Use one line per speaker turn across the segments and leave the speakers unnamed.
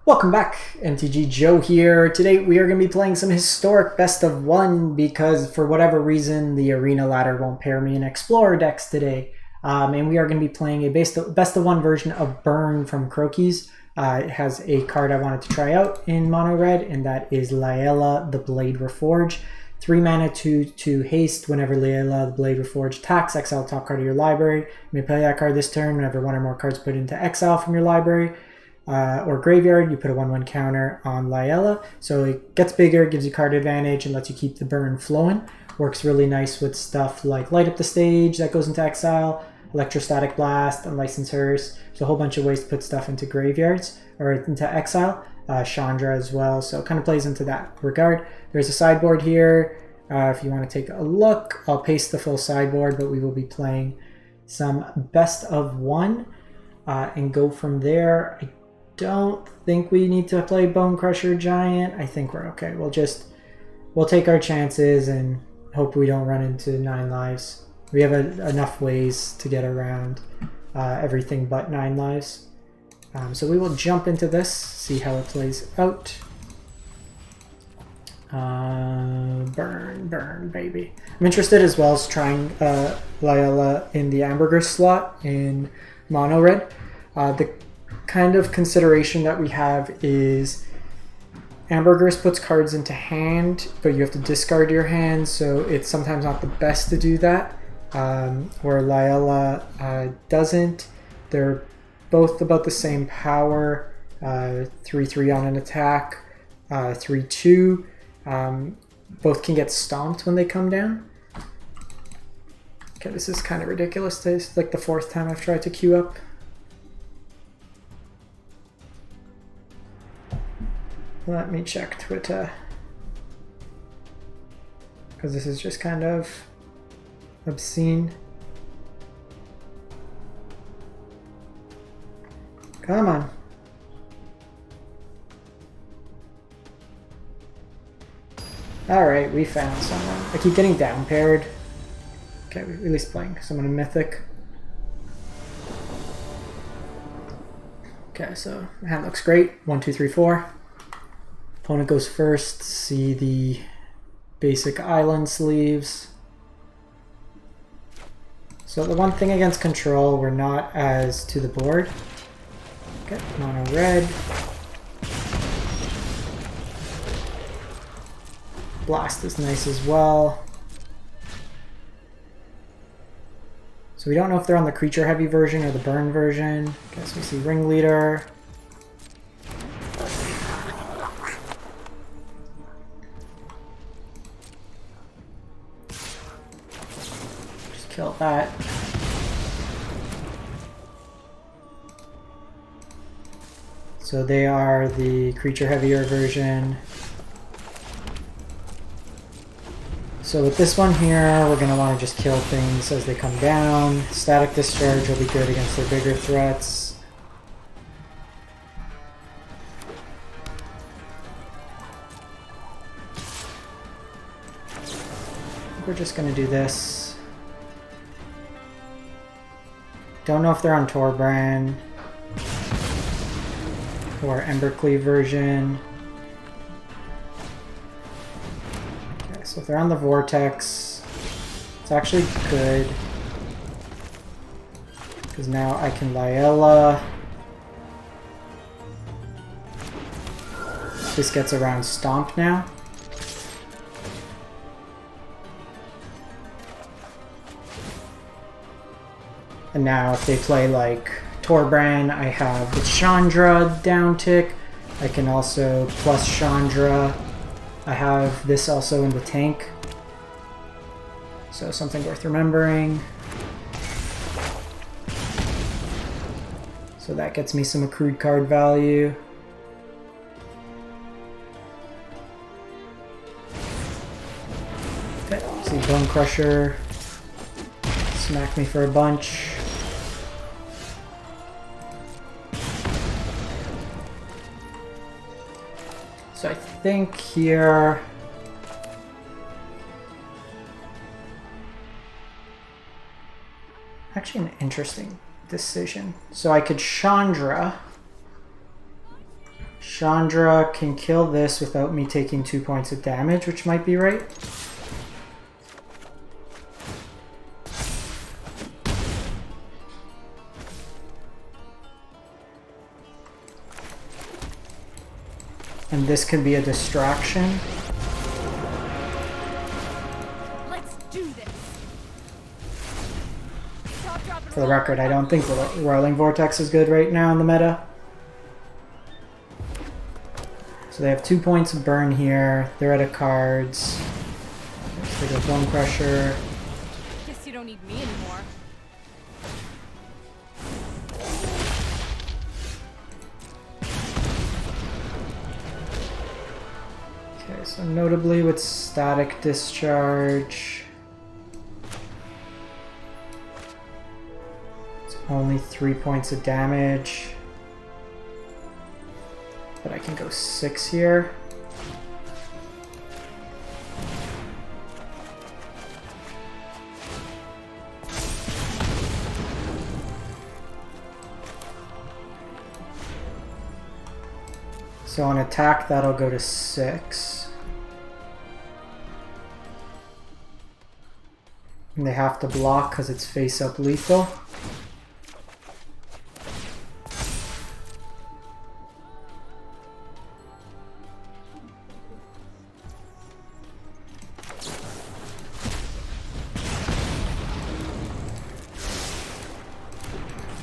Welcome back, MTG Joe here. Today we are going to be playing some historic best of one because for whatever reason the arena ladder won't pair me in Explorer decks today. And we are going to be playing a best of one version of Burn from Croakies. It has a card I wanted to try out in mono red, and that is Laelia the Blade Reforged. 3 mana, 2 haste. Whenever Laelia the Blade Reforged attacks, exile top card of your library. You may play that card this turn. Whenever one or more cards put into exile from your library or graveyard, you put a 1/1 counter on Laelia. So it gets bigger, gives you card advantage, and lets you keep the burn flowing. Works really nice with stuff like Light Up the Stage that goes into exile, Electrostatic Blast, Unlicensed Hearse. So a whole bunch of ways to put stuff into graveyards or into exile. Chandra as well, so it kind of plays into that regard. There's a sideboard here. If you want to take a look, I'll paste the full sideboard, but we will be playing some best of one and go from there. I don't think we need to play Bone Crusher Giant. I think we're okay. We'll take our chances and hope we don't run into 9 lives. We have enough ways to get around everything but 9 lives. So we will jump into this, see how it plays out. Burn, baby. I'm interested as well as trying Laelia in the Hamburger slot in mono red. The kind of consideration that we have is Hamburgers puts cards into hand, but you have to discard your hand, so it's sometimes not the best to do that. Where Laelia doesn't. They're both about the same power, 3/3 on an attack, 3/2. Both can get stomped when they come down. Okay, this is kind of ridiculous. This is like the 4th time I've tried to queue up. Let me check Twitter, because this is just kind of obscene. Come on. Alright, we found someone. I keep getting down paired. Okay, we're at least playing someone in Mythic. Okay, so my hand looks great. 1, 2, 3, 4. Opponent goes first. See the basic island sleeves. So the one thing against control, we're not as to the board. Okay, mono red. Blast is nice as well. So we don't know if they're on the creature heavy version or the burn version. Okay, so we see Ringleader. Just kill that. So they are the creature heavier version. So with this one here, we're going to want to just kill things as they come down. Static Discharge will be good against their bigger threats. We're just going to do this. Don't know if they're on Torbrand or Embercleave version. Okay, so if they're on the Vortex, it's actually good because now I can Laelia. This gets around Stomp now. And now if they play like Torbrand, I have the Chandra down tick. I can also plus Chandra. I have this also in the tank. So something worth remembering. So that gets me some accrued card value. Okay, see Bone Crusher. Smack me for a bunch. So I think here actually an interesting decision. So I could Chandra Chandra can kill this without me taking 2 points of damage, which might be right. And this can be a distraction.
Let's do this.
For the record, I don't think Whirling Vortex is good right now in the meta. So they have 2 points of burn here. They're out of cards. So they go Bone Crusher.
Guess you don't need me anymore.
Okay, so notably with Static Discharge, it's only 3 points of damage. But I can go 6 here. So on attack, that'll go to 6. And they have to block because it's face-up lethal.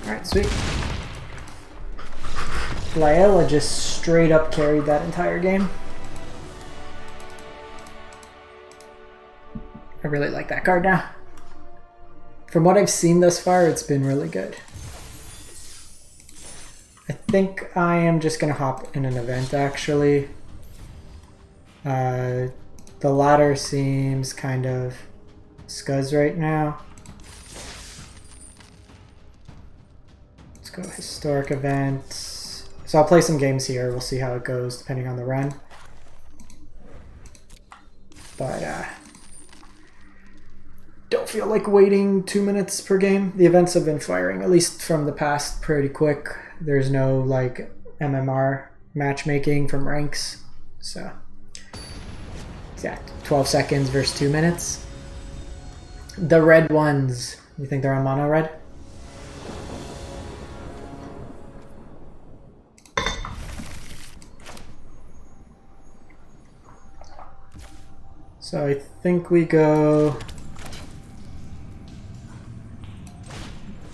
Alright, sweet. Laelia just straight up carried that entire game. I really like that card now. From what I've seen thus far, it's been really good. I think I am just going to hop in an event, actually. The ladder seems kind of scuzz right now. Let's go historic event. So I'll play some games here. We'll see how it goes depending on the run. But don't feel like waiting 2 minutes per game. The events have been firing, at least from the past, pretty quick. There's no like MMR matchmaking from ranks. So yeah, 12 seconds versus 2 minutes. The red ones, you think they're on mono red? So I think we go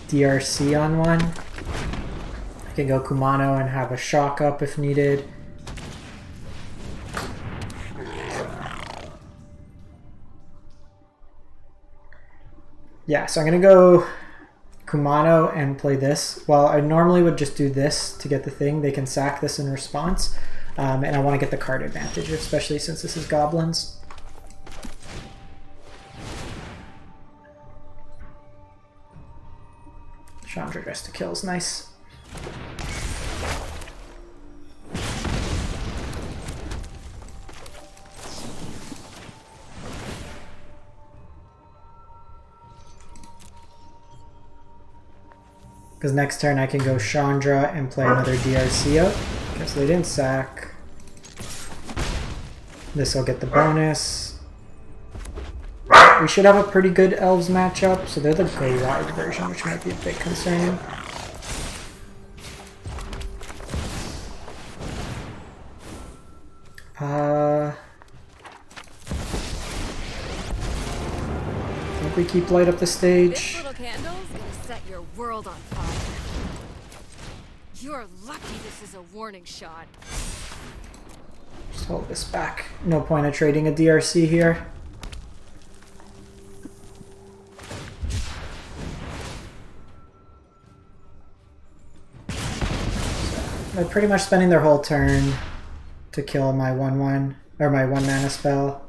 DRC on one. I can go Kumano and have a shock up if needed. Yeah, so I'm gonna go Kumano and play this. Well, I normally would just do this to get the thing. They can sack this in response. And I want to get the card advantage, especially since this is Goblins. Chandra just to kill is nice. Because next turn I can go Chandra and play another DRC out. Okay, so they didn't sack. This will get the bonus. We should have a pretty good Elves matchup, so they're the go wide version, which might be a bit concerning. I think we keep light up the stage.
This little candle's gonna set your world on fire. You're lucky this is a warning shot.
Just hold this back. No point of trading a DRC here. They're pretty much spending their whole turn to kill my 1/1 or my 1 mana spell.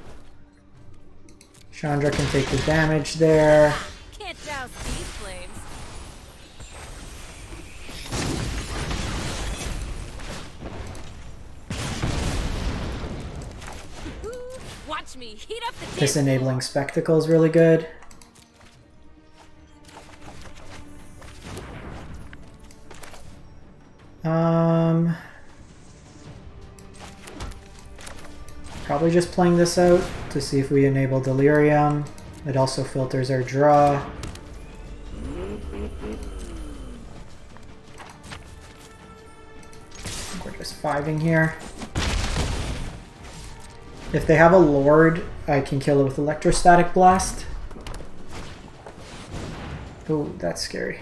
Chandra can take the damage there.
Can't douse these flames. Watch me heat up the
This enabling spectacle is really good. probably just playing this out to see if we enable Delirium. It also filters our draw. We're just 5-ing here. If they have a Lord, I can kill it with Electrostatic Blast. Ooh, that's scary.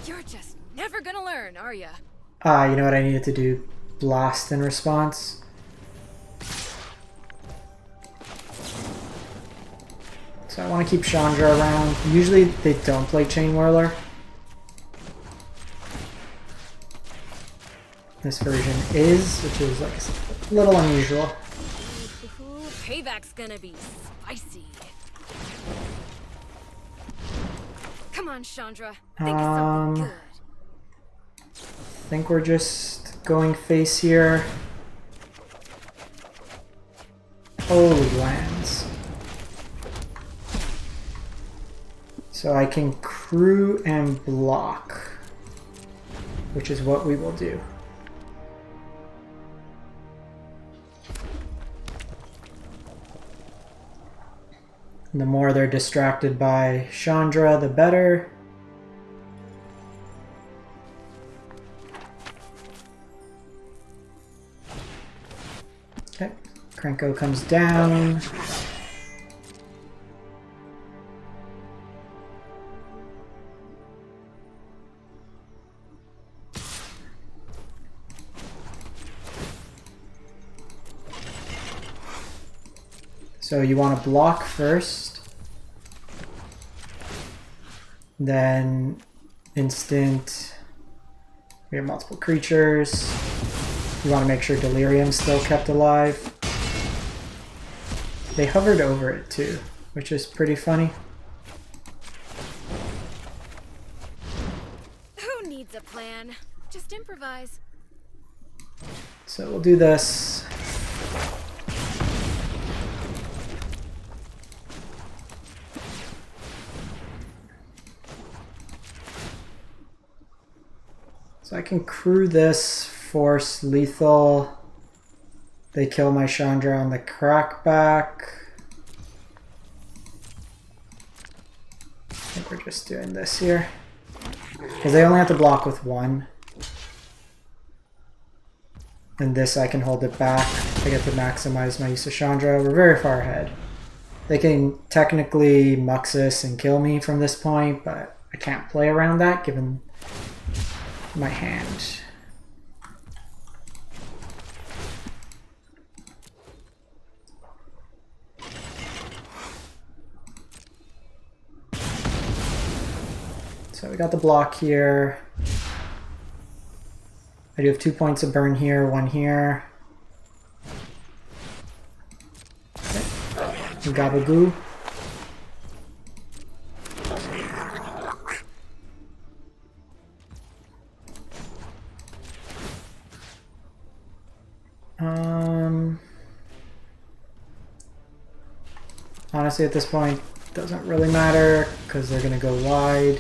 You're just never gonna learn, are ya?
You know what I needed to do? Blast in response. So I want to keep Chandra around. Usually they don't play Chain Whirler. This version is, which is like a little unusual.
Ooh, payback's gonna be spicy. Come on, Chandra. Think of something good.
I think we're just going face here. Holy lands. So I can crew and block, which is what we will do. And the more they're distracted by Chandra, the better. Okay, Krenko comes down. So you want to block first, then instant. We have multiple creatures. You want to make sure Delirium's still kept alive. They hovered over it too, which is pretty funny.
Who needs a plan? Just improvise.
So we'll do this. So I can crew this, force lethal. They kill my Chandra on the crackback. I think we're just doing this here. Because they only have to block with one. And this I can hold it back. I get to maximize my use of Chandra. We're very far ahead. They can technically Muxus and kill me from this point, but I can't play around that given my hand. So we got the block here. I do have 2 points of burn here, 1 here. Okay. Gabagoo. Honestly, at this point, doesn't really matter because they're going to go wide.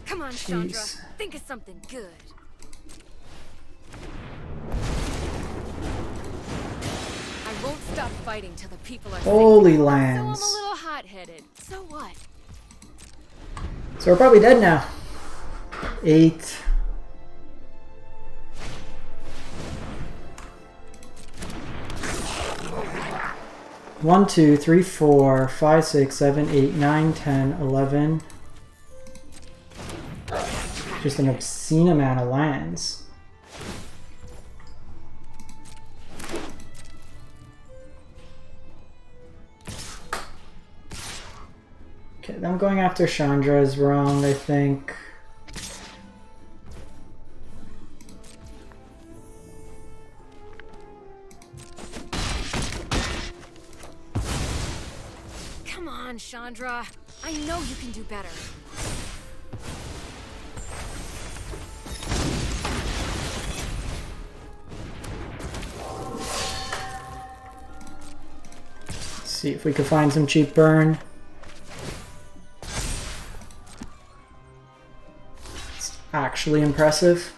Come on, Chandra. Think of something good. I won't stop fighting till the people are
Holy
safe.
lands.
So I'm a little hot-headed. So what?
So we're probably dead now. 8. One, 2, 3, 4, 5, 6, 7, 8, 9, 10, 11. Just an obscene amount of lands. Okay, them going after Chandra is wrong, I think.
Come on, Chandra. I know you can do better.
See if we could find some cheap burn. It's actually impressive.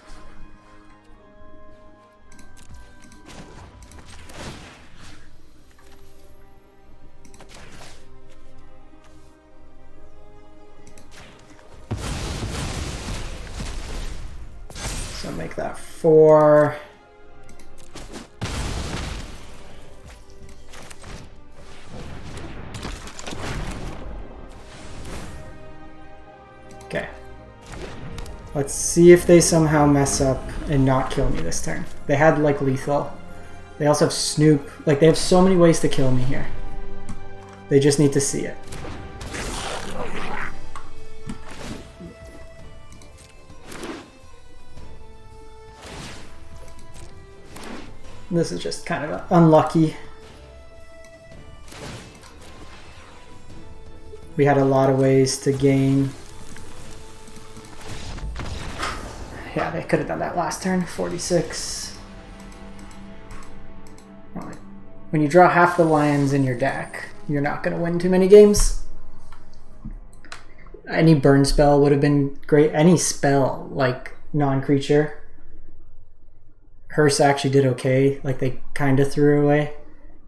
So make that 4. Okay. Let's see if they somehow mess up and not kill me this turn. They had like lethal. They also have Snoop. Like they have so many ways to kill me here. They just need to see it. This is just kind of unlucky. We had a lot of ways to gain. Yeah, they could have done that last turn. 46. When you draw half the lions in your deck, you're not going to win too many games. Any burn spell would have been great. Any spell, like non-creature. Hearse actually did okay. Like they kind of threw away.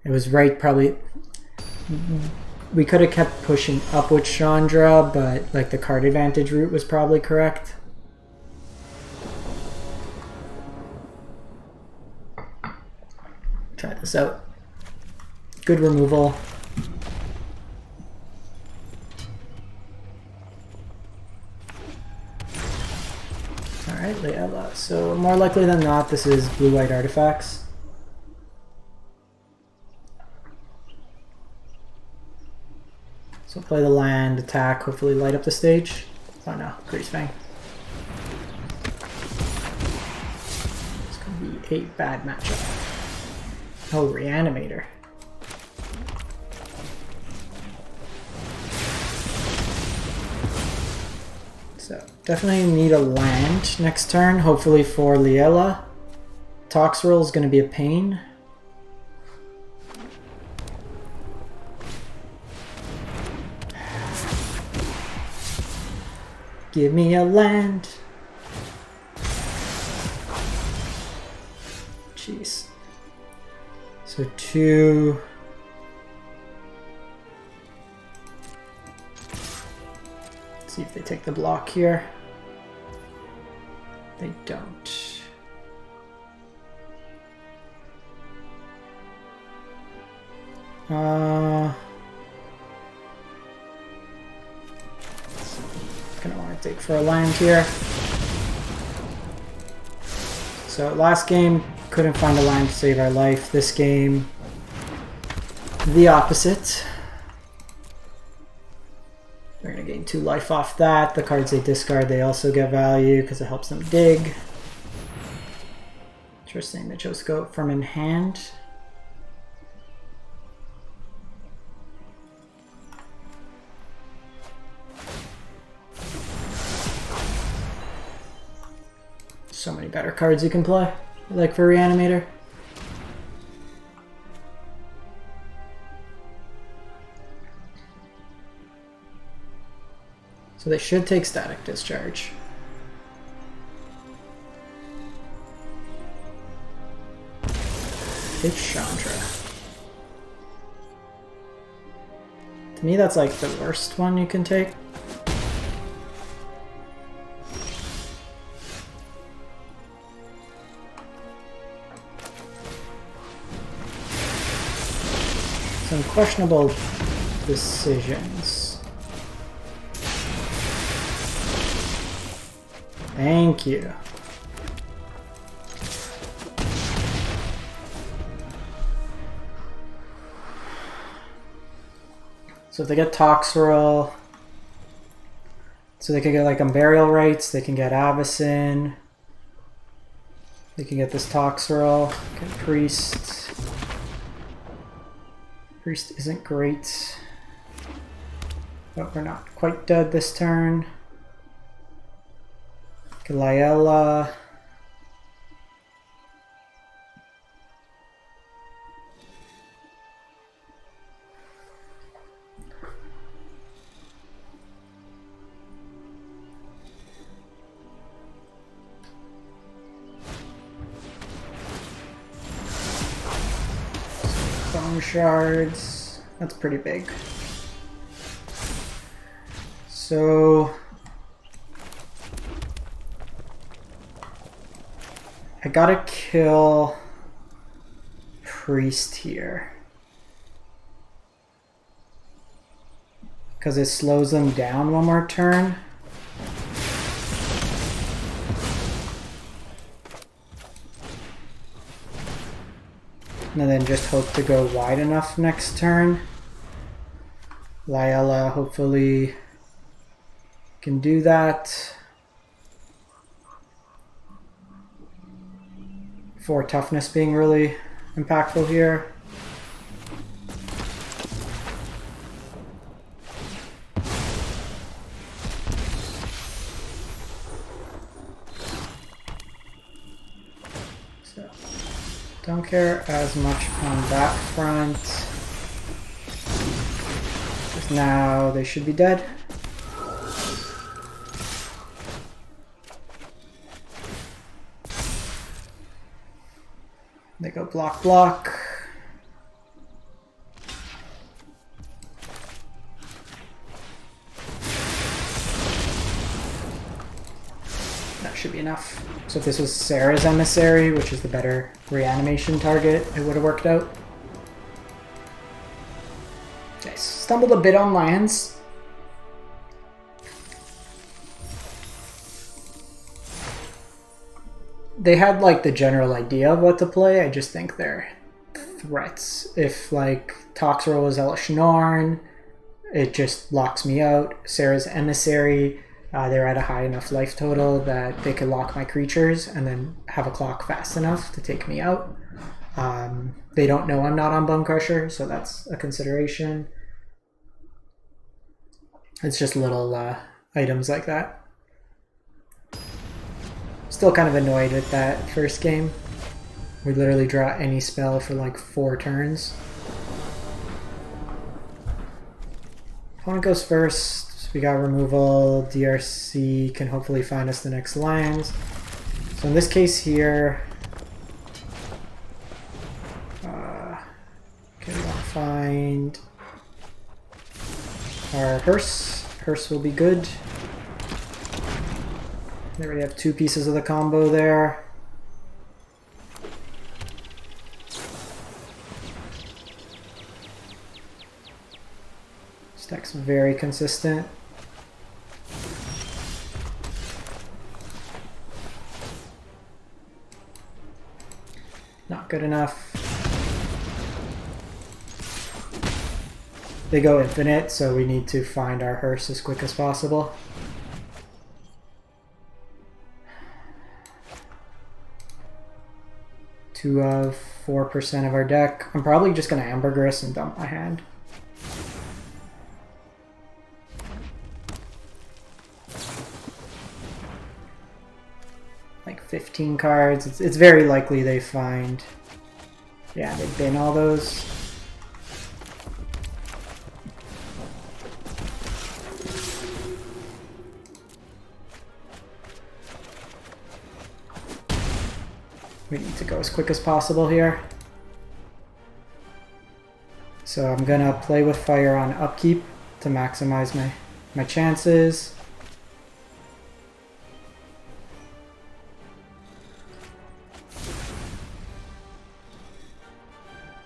It was right, probably. We could have kept pushing up with Chandra, but like the card advantage route was probably correct. Try this out. Good removal. Alright, Laelia. So more likely than not, this is blue-white artifacts. So play the land, attack, hopefully light up the stage. Oh no, Grease Fang. It's gonna be a bad matchup. Oh, Reanimator. So definitely need a land next turn, hopefully for Laelia. Toxrill is gonna be a pain. Give me a land. Jeez. So 2. Let's see if they take the block here. They don't. Gonna want to take for a land here. So last game, couldn't find a land to save our life. This game, the opposite. They're gonna gain 2 life off that. The cards they discard, they also get value because it helps them dig. Interesting, they chose to go from in hand. So many better cards you can play, like for Reanimator. So they should take Static Discharge. It's Chandra. To me, that's like the worst one you can take. Some questionable decisions. Thank you. So if they get Toxrill, so they could get like Burial Rites, they can get Avacyn, they can get this Toxrill, get Priest. Priest isn't great, but we're not quite dead this turn. Laelia. Bone shards. That's pretty big. So I gotta kill Priest here because it slows them down one more turn. And then just hope to go wide enough next turn. Laelia hopefully can do that. 4 toughness being really impactful here. So, don't care as much on that front. Because now they should be dead. They go block, block. That should be enough. So if this was Sarah's Emissary, which is the better reanimation target, it would have worked out. Okay, stumbled a bit on lands. They had like the general idea of what to play. I just think they're threats. If like Toxrill was Elish Norn, it just locks me out. Sarah's Emissary, they're at a high enough life total that they could lock my creatures and then have a clock fast enough to take me out. They don't know I'm not on Bone Crusher, so that's a consideration. It's just little items like that. Still kind of annoyed with that first game. We literally draw any spell for like 4 turns. Opponent goes first. We got removal. DRC can hopefully find us the next lands. So in this case here, okay, we want to find our Hearse. Hearse will be good. They already have 2 pieces of the combo there. This deck's very consistent. Not good enough. They go infinite, so we need to find our Hearse as quick as possible. Two of 4% of our deck. I'm probably just going to Ambergris and dump my hand. Like 15 cards. It's very likely they find... Yeah, they bin all those. We need to go as quick as possible here. So I'm gonna play with fire on upkeep to maximize my chances.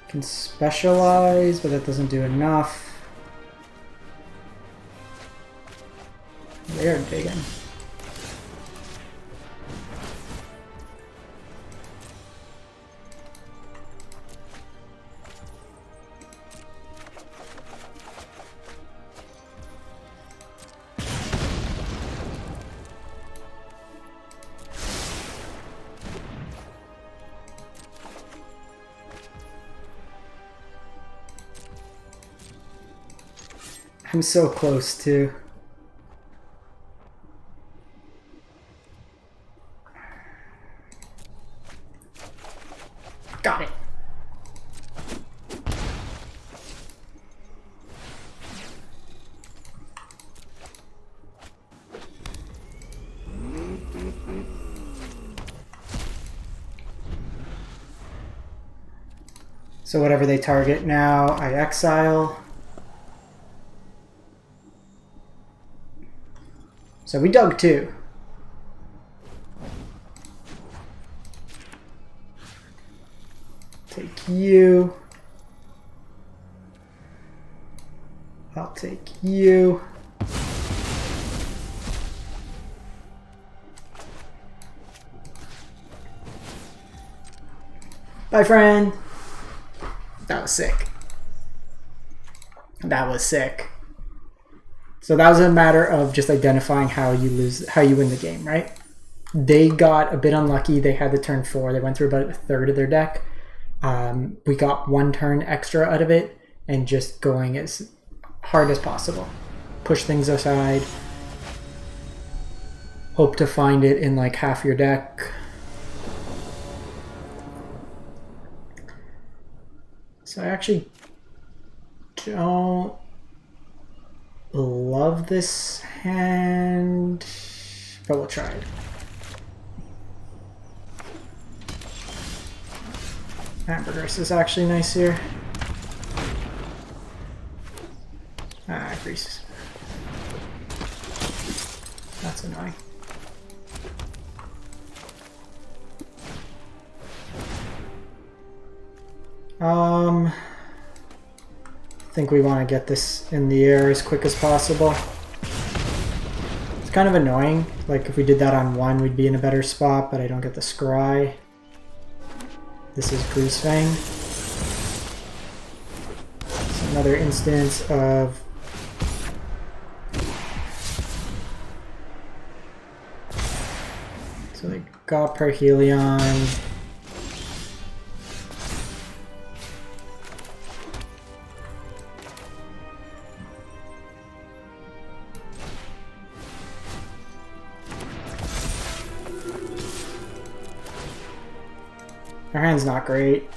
Can specialize, but that doesn't do enough. They're digging. I'm so close to. Got it. So whatever they target now, I exile. So we dug 2. Take you. I'll take you. Bye, friend. That was sick. That was sick. So that was a matter of just identifying how you win the game, right? They got a bit unlucky. They had the turn 4. They went through about a third of their deck. We got 1 turn extra out of it, and just going as hard as possible. Push things aside. Hope to find it in like half your deck. So I actually don't love this hand, but we'll try it. Hamburgers is actually nice here. Ah, grease. That's annoying. I think we want to get this in the air as quick as possible. It's kind of annoying. Like if we did that on 1, we'd be in a better spot, but I don't get the scry. This is Greasefang. It's another instance of so they got Perhelion. Our hand's not great.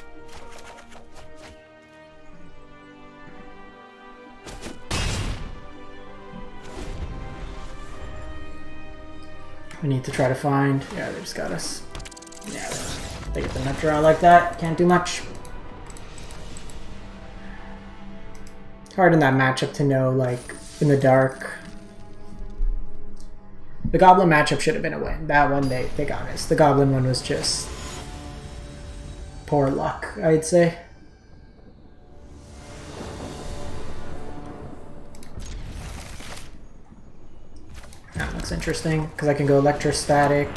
We need to try to find... Yeah, they just got us. Yeah, they get the nut draw like that. Can't do much. It's hard in that matchup to know, like, in the dark. The Goblin matchup should have been a win. That one, they got us. The Goblin one was just... poor luck, I'd say. That looks interesting, because I can go Electrostatic,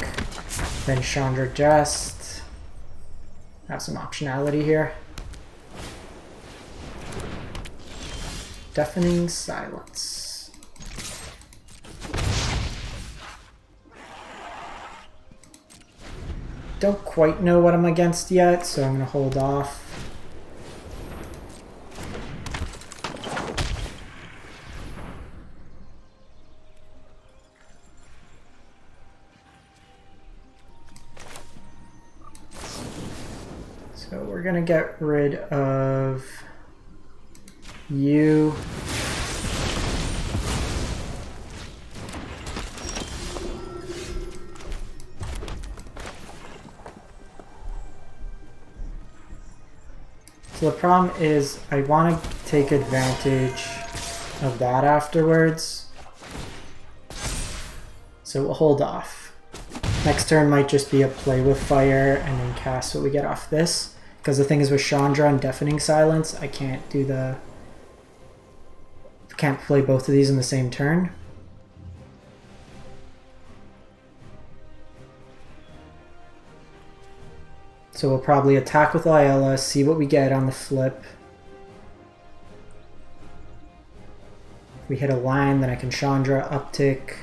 then Chandra Jest. Have some optionality here. Deafening Silence. Don't quite know what I'm against yet, so I'm going to hold off. So we're going to get rid of you. So the problem is I want to take advantage of that afterwards. So we'll hold off. Next turn might just be a play with fire and then cast what we get off this. Because the thing is with Chandra and Deafening Silence, I can't do the... can't play both of these in the same turn. So we'll probably attack with Laelia, see what we get on the flip. If we hit a land, then I can Chandra, uptick.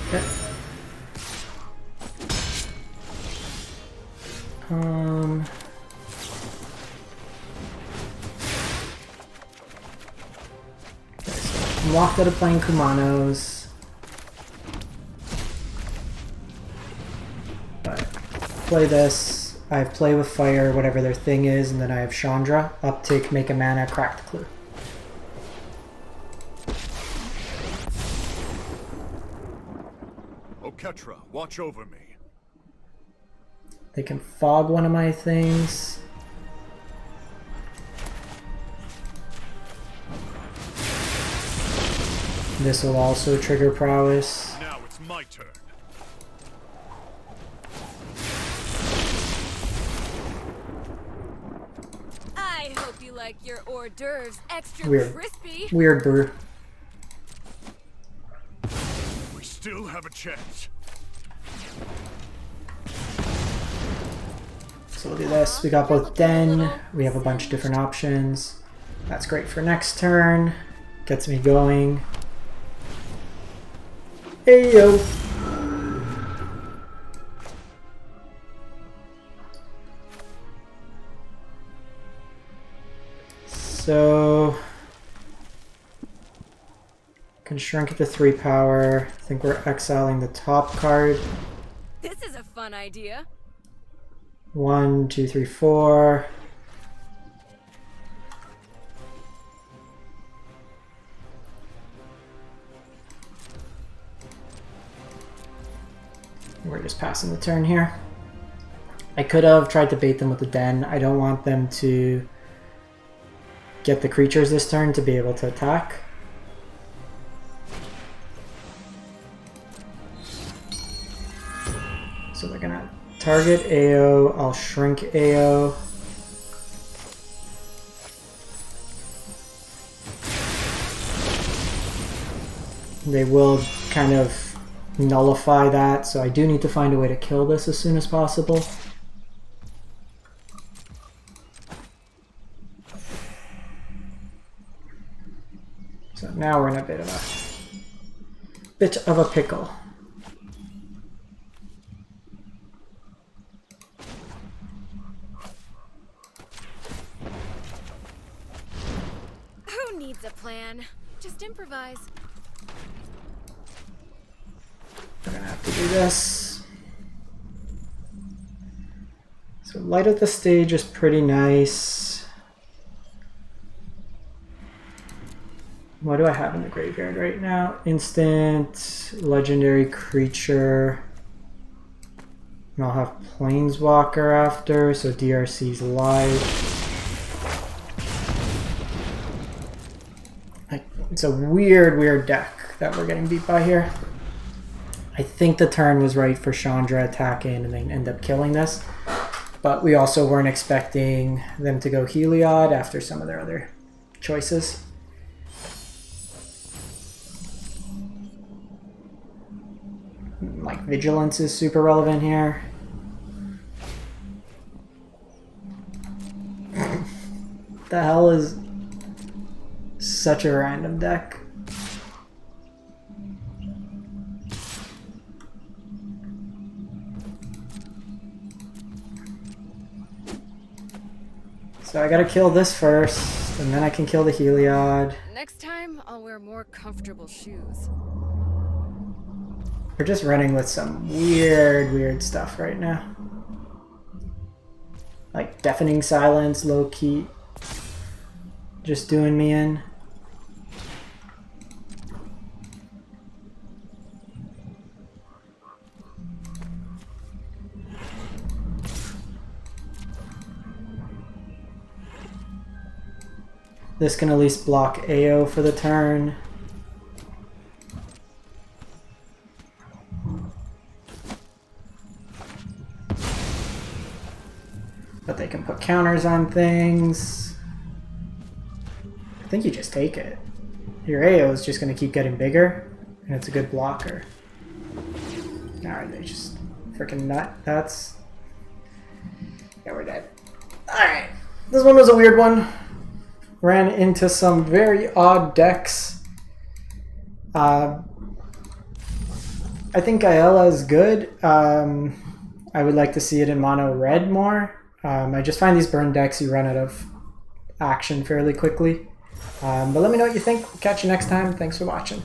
Okay. Okay, so I'm locked out of playing Kumanos. Play this, I play with fire, whatever their thing is, and then I have Chandra, uptick, make a mana, crack the clue.
Oketra, watch over me.
They can fog one of my things. This will also trigger prowess.
Now it's my turn.
I hope you like your hors d'oeuvres extra
Weird.
crispy.
Weird brew.
We still have a chance.
So we'll do this. We got both Den. We have a bunch of different options. That's great for next turn. Gets me going. Hey yo! So can shrink it to 3 power. I think we're exiling the top card.
This is a fun idea.
1, 2, 3, 4. We're just passing the turn here. I could have tried to bait them with the Den. I don't want them to get the creatures this turn to be able to attack. So they're gonna target AO, I'll shrink AO. They will kind of nullify that, so I do need to find a way to kill this as soon as possible. So now we're in a bit of a pickle.
Who needs a plan? Just improvise.
We're gonna have to do this. So light up the stage is pretty nice. What do I have in the graveyard right now? Instant, legendary creature. And I'll have Planeswalker after, so DRC's live. It's a weird deck that we're getting beat by here. I think the turn was right for Chandra attacking and then end up killing this. But we also weren't expecting them to go Heliod after some of their other choices. Like Vigilance is super relevant here. The hell is such a random deck? So I gotta kill this first, and then I can kill the Heliod.
Next time, I'll wear more comfortable shoes.
We're just running with some weird stuff right now. Like Deafening Silence, low key. Just doing me in. This can at least block AO for the turn. But they can put counters on things. I think you just take it. Your AO is just going to keep getting bigger, and it's a good blocker. Alright, they just freaking nut. That's... Yeah, we're dead. Alright, this one was a weird one. Ran into some very odd decks. I think Gaella is good. I would like to see it in mono red more. I just find these burn decks, you run out of action fairly quickly. But let me know what you think. Catch you next time. Thanks for watching.